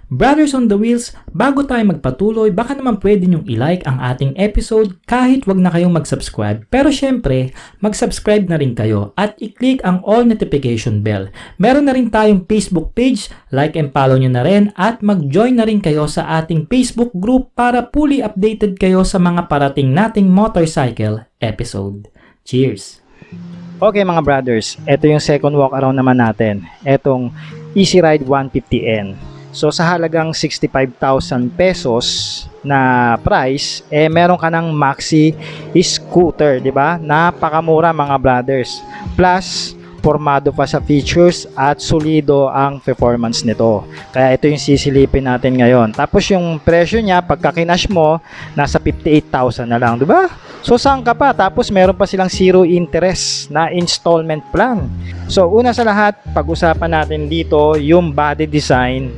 Brothers on the Wheels, bago tayo magpatuloy, baka naman pwede nyong i-like ang ating episode kahit wag na kayong mag-subscribe. Pero syempre, mag-subscribe na rin kayo at i-click ang all notification bell. Meron na rin tayong Facebook page, like and follow nyo na rin at mag-join na rin kayo sa ating Facebook group para fully updated kayo sa mga parating nating motorcycle episode. Cheers! Okay mga brothers, ito yung second walk around naman natin. Etong Easy Ride 150N. So sa halagang 65,000 pesos na price, meron ka ng maxi scooter, 'di ba? Napakamura mga brothers. Plus formado pa sa features at solido ang performance nito. Kaya ito yung sisilipin natin ngayon. Tapos yung presyo niya pagka kinash mo, nasa 58,000 na lang, 'di ba? So saan ka pa? Tapos meron pa silang zero interest na installment plan. So una sa lahat, pag-usapan natin dito yung body design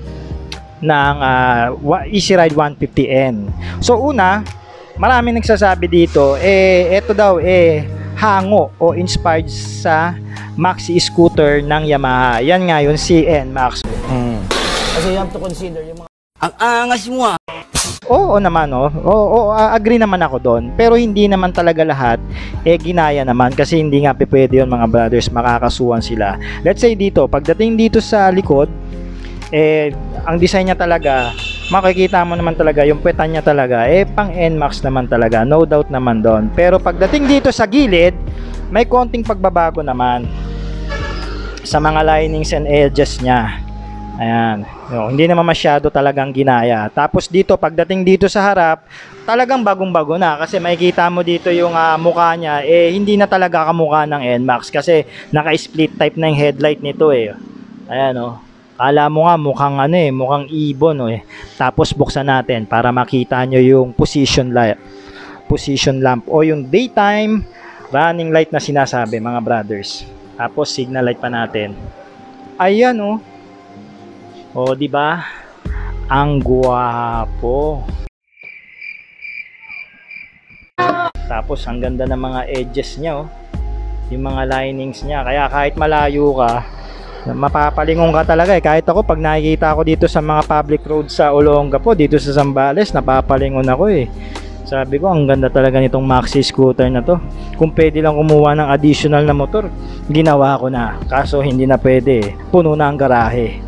ng Easy Ride 150N. So una, marami nagsasabi dito, ito daw hango o inspired sa maxi scooter ng Yamaha. Yan nga yun, CN Max. Kasi you have to consider yung mga ang angas mo ah. Oo naman, agree naman ako doon. Pero hindi naman talaga lahat ginaya naman kasi hindi nga pwede yun mga brothers, makakasuhan sila. Let's say dito, pagdating dito sa likod, ang design niya talaga, makikita mo naman talaga yung puwetan niya talaga, pang NMAX naman talaga, no doubt naman doon. Pero pagdating dito sa gilid, may konting pagbabago naman sa mga linings and edges niya. Ayan, hindi naman masyado talagang ginaya. Tapos dito, pagdating dito sa harap, talagang bagong-bago na kasi makikita mo dito yung mukha niya, hindi na talaga kamukha ng NMAX kasi naka-split type na yung headlight nito Ayan Kala mo nga mukhang ibon Tapos buksan natin para makita nyo yung position lamp o yung daytime running light na sinasabi mga brothers. Tapos signal light pa natin. Ayan di ba? Ang guwapo. Tapos ang ganda ng mga edges niya yung mga linings niya. Kaya kahit malayo ka, mapapalingon ka talaga Kahit ako pag nakikita ako dito sa mga public road sa Olongapo, dito sa Zambales, napapalingon ako Sabi ko, ang ganda talaga nitong maxi scooter na to. Kung pwede lang kumuha ng additional na motor, ginawa ko na. Kaso hindi na pwede, puno na ang garahe.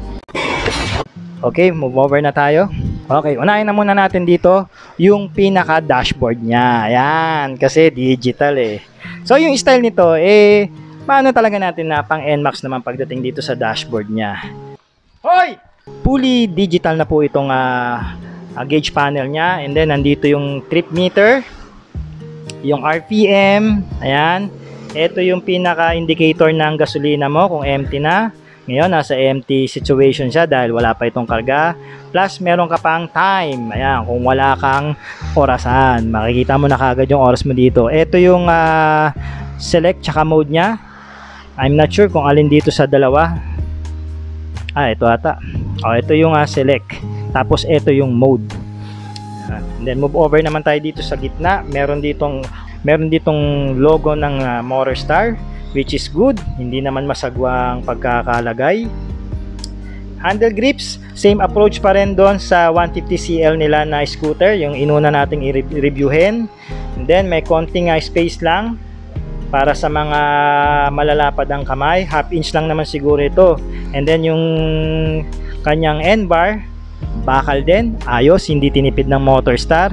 Okay, move over na tayo. Okay, unahin na muna natin dito yung pinaka dashboard niya. Ayan, kasi digital So yung style nito paano talaga natin na pang NMAX naman pagdating dito sa dashboard niya. Hoy! Fully digital na po itong gauge panel niya. And then nandito yung trip meter, yung RPM, ayan. Ito yung pinaka indicator ng gasolina mo kung empty na. Ngayon nasa empty situation siya dahil wala pa itong karga. Plus meron ka pang time. Ayan, kung wala kang orasan, makikita mo na kagad yung oras mo dito. Ito yung select tsaka mode niya. I'm not sure kung alin dito sa dalawa. Ito ata. Ito yung select. Tapos ito yung mode. And then move over naman tayo dito sa gitna. Meron ditong logo ng Motorstar, which is good. Hindi naman masagwang pagkakalagay. Handle grips, same approach pa rin doon sa 150cl nila na scooter, yung inuna nating i-reviewin. And then may konting space lang para sa mga malalapad ang kamay. Half inch lang naman siguro ito. And then yung kanyang N-bar, bakal din, ayos, hindi tinipid ng Motorstar.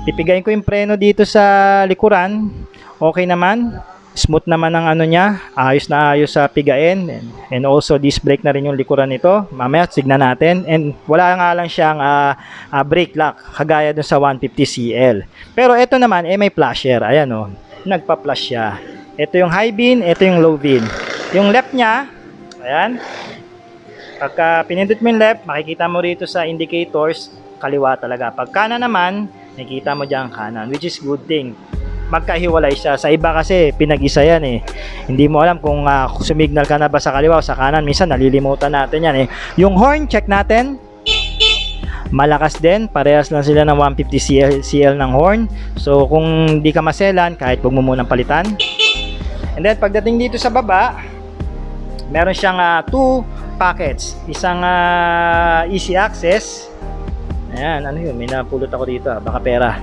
Pipigayin ko yung preno dito sa likuran, okay naman, smooth naman ang niya, ayos na ayos sa pigain. And also disc brake na rin yung likuran nito. Mamaya tignan natin. And wala nga lang siyang brake lock kagaya dun sa 150cl. Pero ito naman may flasher. Ayan nagpa-flash siya. Ito yung high beam, ito yung low beam. Yung left niya, ayan, pagka pinindot mo yung left, makikita mo rito sa indicators, kaliwa talaga. Pag kanan naman, nakikita mo dyan kanan, which is good thing. Magkahiwalay siya. Sa iba kasi, pinag-isa yan Hindi mo alam kung sumignal ka na ba sa kaliwa o sa kanan. Minsan, nalilimutan natin yan Yung horn, check natin. Malakas din, parehas lang sila ng 150cl ng horn. So kung di ka maselan, kahit huwag mo munang palitan. And then pagdating dito sa baba, meron siyang 2 pockets, isang easy access. Ayan, ano yun, may napulot ako dito, baka pera.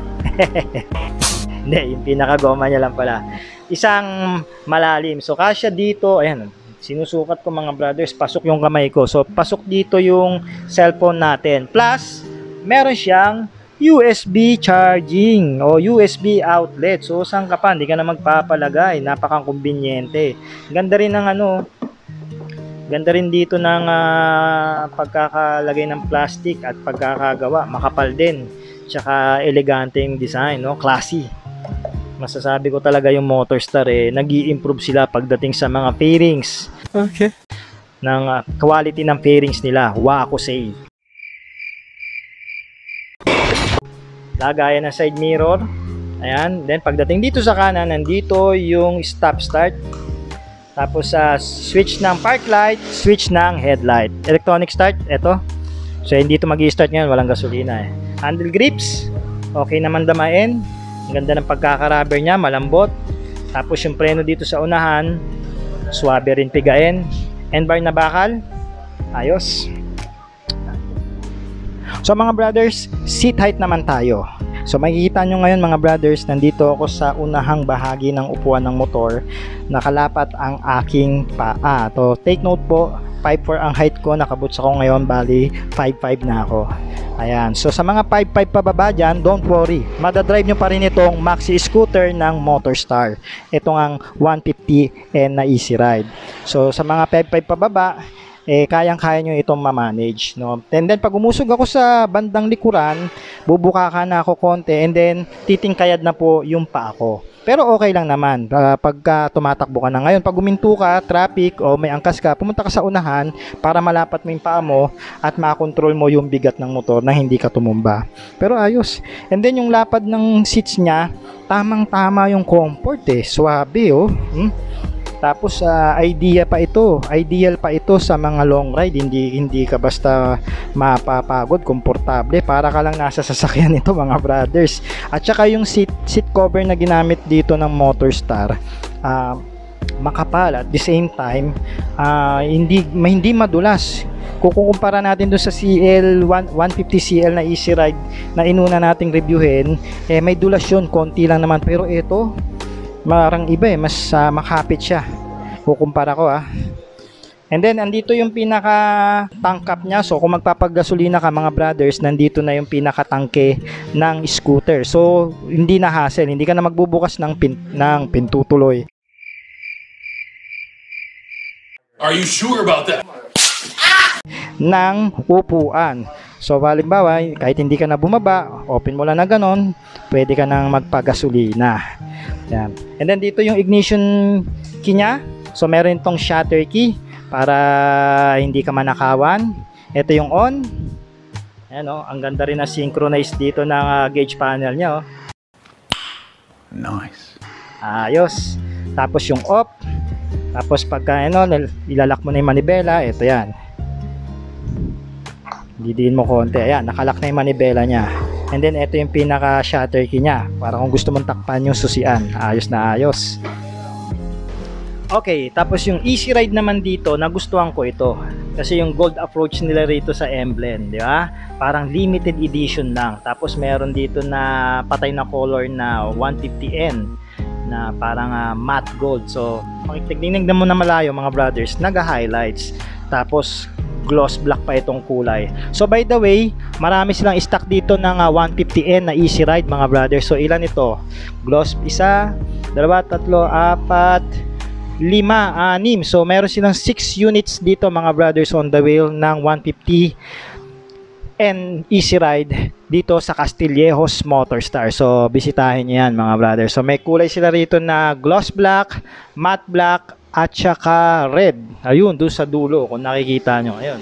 Hindi, yung pinakagoma niya lang pala. Isang malalim, so kasya dito, ayan, sinusukat ko mga brothers, pasok yung kamay ko, so pasok dito yung cellphone natin, plus meron siyang USB charging o USB outlet. So saan ka pa, hindi ka na magpapalagay, napaka-conveniente. Ganda rin ng ganda rin dito ng pagkakalagay ng plastic at pagkakagawa, makapal din. Tsaka elegante yung design, no? Classy. Masasabi ko talaga yung Motorstar nag-i-improve sila pagdating sa mga fairings. Okay. Ng quality ng fairings nila, ako say. Lagayan ng side mirror. Ayan, then pagdating dito sa kanan, nandito yung stop start. Tapos switch ng park light, switch ng headlight. Electronic start, eto. So hindi ito magi-start ngayon, walang gasolina Handle grips, okay naman damain. Ang ganda ng pagkaka-rubber niya, malambot. Tapos yung preno dito sa unahan, swabe rin pigain. N-bar na bakal, ayos. So mga brothers, seat height naman tayo. So makikita nyo ngayon mga brothers, nandito ako sa unahang bahagi ng upuan ng motor. Nakalapat ang aking paa. So take note po, 5'4" ang height ko, nakaboots ako ngayon, bali 5'5" na ako. Ayan, so sa mga 5'5" pababa dyan, don't worry, madadrive nyo pa rin itong maxi scooter ng Motorstar. Itong ang 150N na easy ride. So sa mga 5'5" pababa, kayang-kaya nyo itong ma-manage, no? And then pag umusog ako sa bandang likuran, bubukakan na ako konti, and then titingkayad na po yung paa ko. Pero okay lang naman pagka tumatakbo ka na. Ngayon, pag uminto ka, traffic o may angkas ka, pumunta ka sa unahan para malapat mo yung paa mo at makontrol mo yung bigat ng motor na hindi ka tumumba. Pero ayos. And then yung lapad ng seats niya, tamang-tama yung comfort Suwabe Tapos ideal pa ito sa mga long ride, hindi ka basta mapapagod, komportable, para ka lang nasa sasakyan nito mga brothers. At saka yung seat cover na ginamit dito ng Motorstar, makapal at the same time hindi madulas. Kung kukumpara natin doon sa 150cl na easy ride na inuna nating reviewin, may dulas yun, konti lang naman, pero ito marang iba mas makapit siya kukumpara ko And then andito yung pinaka tank cap niya. So kung magpapagasolina ka mga brothers, nandito na yung pinaka tangke ng scooter. So hindi na hassle, hindi ka na magbubukas ng pintutuloy. Are you sure about that? Ng upuan. So halimbawa, kahit hindi ka na bumaba, open mo lang na ganon, pwede ka nang magpagasolina. Yan. And then dito yung ignition key niya. So meron itong shutter key para hindi ka manakawan. Ito yung on. Ayan ang ganda rin na synchronized dito ng gauge panel niya Nice. Ayos. Tapos yung off. Tapos pagka ilalak mo na yung manibela, ito yan. Didiin mo konti. Ayan, nakalak na yung manibela niya. And then ito yung pinaka shutter key niya para kung gusto mong takpan yung susian. Ayos na ayos. Okay, tapos yung easy ride naman dito, nagustuhan ko ito. Kasi yung gold approach nila rito sa emblem, di ba? Parang limited edition lang. Tapos meron dito na patay na color na 150N na parang matte gold. So, tignan mo na malayo mga brothers, naga-highlights. Tapos gloss black pa itong kulay. So by the way, marami silang stock dito ng 150N na easy ride mga brothers. So ilan ito? Gloss 1, 2, 3, 4, 5, 6. So meron silang 6 units dito mga brothers on the wheel ng 150N easy ride dito sa Castillejos Motorstar. So bisitahin niyo yan mga brothers. So may kulay sila rito na gloss black, matte black, at saka red. Ayun, doon sa dulo kung nakikita nyo. Ayun.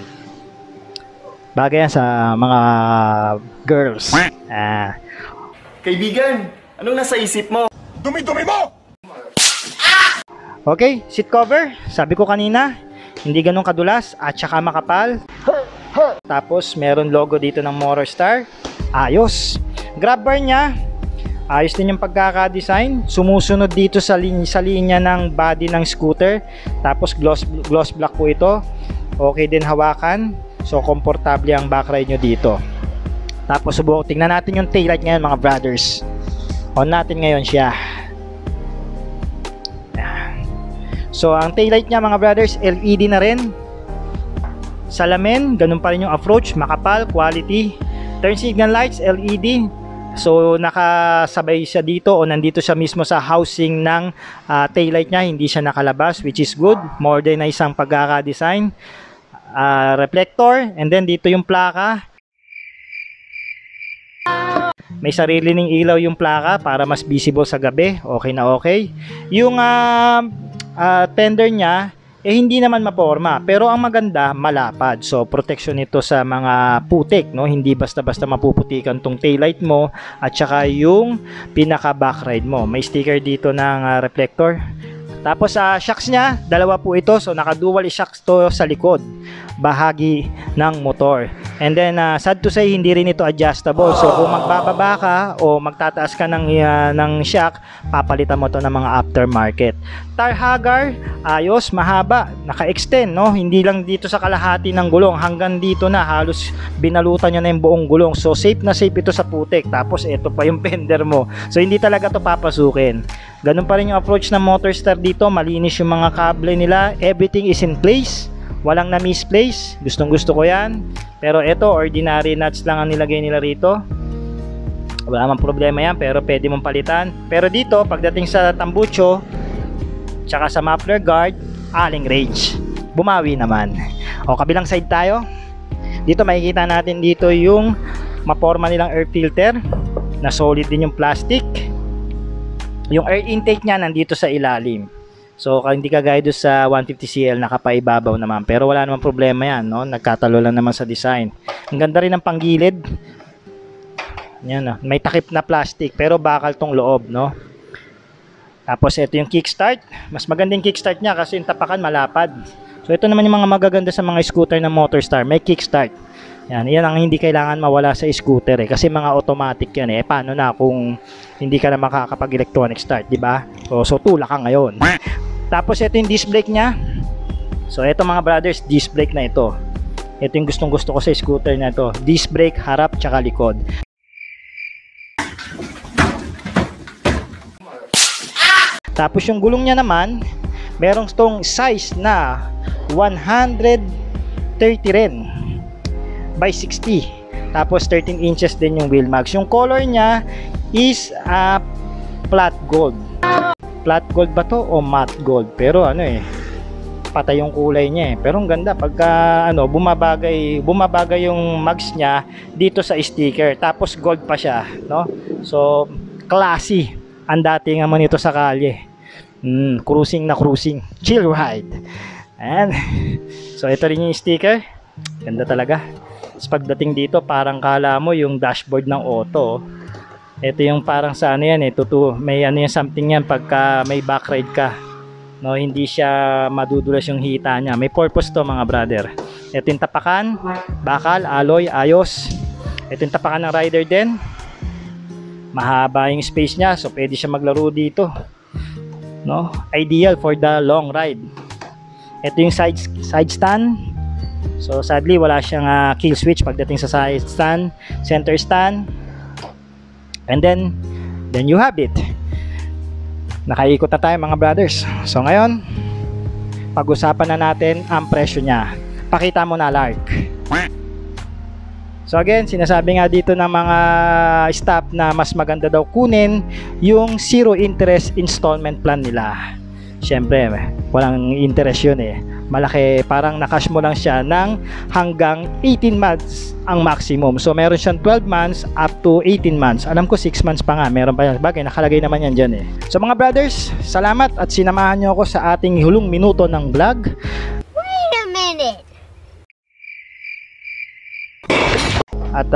Bagay yan sa mga girls. Kaibigan, anong nasa isip mo? Dumi-dumi mo! Okay, seat cover. Sabi ko kanina, hindi ganun kadulas at saka makapal. Tapos meron logo dito ng Motorstar. Ayos. Grab bar niya, ayos din yung pagkaka-design. Sumusunod dito sa linya ng body ng scooter. Tapos gloss black po ito. Okay din hawakan. So komportable ang backride nyo dito. Tapos tingnan natin yung taillight ngayon mga brothers. On natin ngayon siya. So ang taillight niya mga brothers, LED na rin. Salamin, ganun pa rin yung approach, makapal, quality. Turn signal lights, LED. So nakasabay siya dito o nandito siya mismo sa housing ng taillight niya, hindi siya nakalabas, which is good. Modern na isang pagkaka-design. Reflector, and then dito yung plaka. May sarili ning ilaw yung plaka para mas visible sa gabi. Okay na okay. Yung fender niya hindi naman maporma, pero ang maganda malapad. So protection ito sa mga putik, no? Hindi basta-basta mapuputikan tong taillight mo at saka yung pinaka backride mo. May sticker dito ng reflector. Tapos sa shocks niya, dalawa po ito. So naka-dual shocks to sa likod, bahagi ng motor. And then sad to say, hindi rin ito adjustable. So kung magbababa ka o magtataas ka ng shock, papalitan mo to ng mga aftermarket. Tar hugger, ayos, mahaba, naka-extend, no? Hindi lang dito sa kalahati ng gulong, hanggang dito na, halos binalutan niya na yung buong gulong. So safe na safe ito sa putik. Tapos ito pa yung fender mo. So hindi talaga to papasukin. Ganun pa rin yung approach ng Motorstar dito, malinis yung mga kable nila, everything is in place, walang na misplace, gustong gusto ko yan. Pero ito, ordinary nuts lang ang nilagay nila rito, wala mang problema yan, pero pwede mong palitan. Pero dito, pagdating sa tambucho tsaka sa muffler guard, allen range, bumawi naman. O kabilang side tayo, dito makikita natin dito yung maporma nilang air filter, na solid din yung plastic. Yung air intake niya nandito sa ilalim. So hindi kagaya doon sa 150cl nakapaibabaw naman, pero wala namang problema yan, no? Nagkatalo lang naman sa design. Ang ganda rin ng panggilid. Yan, no? May takip na plastic pero bakal tong loob, no? Tapos ito yung kickstart. Mas magandang kickstart niya kasi yung tapakan malapad. So ito naman yung mga magaganda sa mga scooter ng Motorstar, may kickstart. Yan ang hindi kailangan mawala sa scooter kasi mga automatic yan paano na kung hindi ka na makakapag electronic start, di ba? So tulak ka ngayon. Tapos ito yung disc brake niya. So ito mga brothers, disc brake na ito. Ito yung gustong gusto ko sa scooter na ito. Disc brake harap tsaka likod. Tapos yung gulong niya naman, merong tong size na 130 rin by 60. Tapos 13 inches din yung wheel mags. Yung color niya is flat gold. Flat gold ba to o matte gold? Pero patay yung kulay niya Pero ang ganda pagka bumabagay yung mags niya dito sa sticker. Tapos gold pa siya, no? So classy ang dating naman ito sa kalye. Cruising na cruising, chill ride. And so ito rin yung sticker. Ganda talaga. Tapos pagdating dito, parang kala mo yung dashboard ng auto. Ito yung parang sa may yung something yan pagka may backride ka. No, hindi siya madudulas yung hita niya. May purpose to mga brother. Ito yung tapakan, bakal, alloy, ayos. Ito yung tapakan ng rider din. Mahaba yung space niya, so pwede siya maglaro dito. No, ideal for the long ride. Ito yung side stand. So sadly wala siyang kill switch pagdating sa side stand, center stand. And then you have it. Nakaikot na tayo mga brothers. So ngayon, pag-usapan na natin ang presyo niya. Pakita mo na, Lark. So again, sinasabi nga dito ng mga staff na mas maganda daw kunin yung zero interest installment plan nila. Siyempre, walang interest yun Malaki, parang nakash mo lang siya ng hanggang 18 months ang maximum. So meron siyang 12 months up to 18 months. Alam ko 6 months pa nga, meron pa yan. Bagay, nakalagay naman yan dyan So mga brothers, salamat at sinamahan nyo ako sa ating hulong minuto ng vlog. Wait a minute! At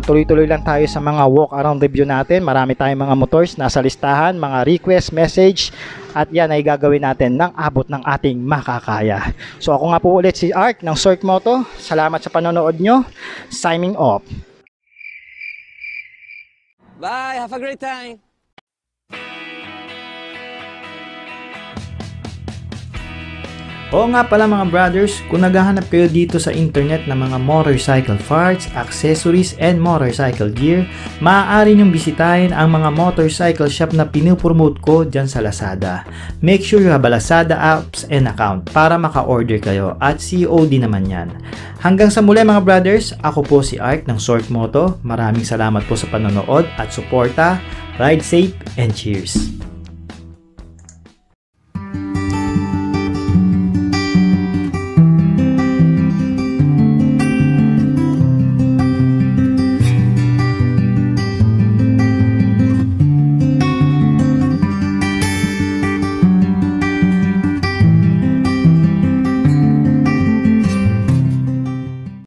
tuloy-tuloy lang tayo sa mga walk around review natin. Marami tayong mga motors nasa listahan, mga request, message, at yan ay gagawin natin ng abot ng ating makakaya. So ako nga po ulit si Ark ng Sork Moto. Salamat sa panonood nyo. Signing off. Bye, have a great time. Oo nga pala mga brothers, kung naghahanap kayo dito sa internet ng mga motorcycle parts, accessories, and motorcycle gear, maaari nyong bisitahin ang mga motorcycle shop na pinupromote ko dyan sa Lazada. Make sure you have a Lazada apps and account para maka-order kayo at COD naman yan. Hanggang sa muli mga brothers, ako po si Ark ng Short Moto. Maraming salamat po sa panonood at suporta. Ride safe and cheers!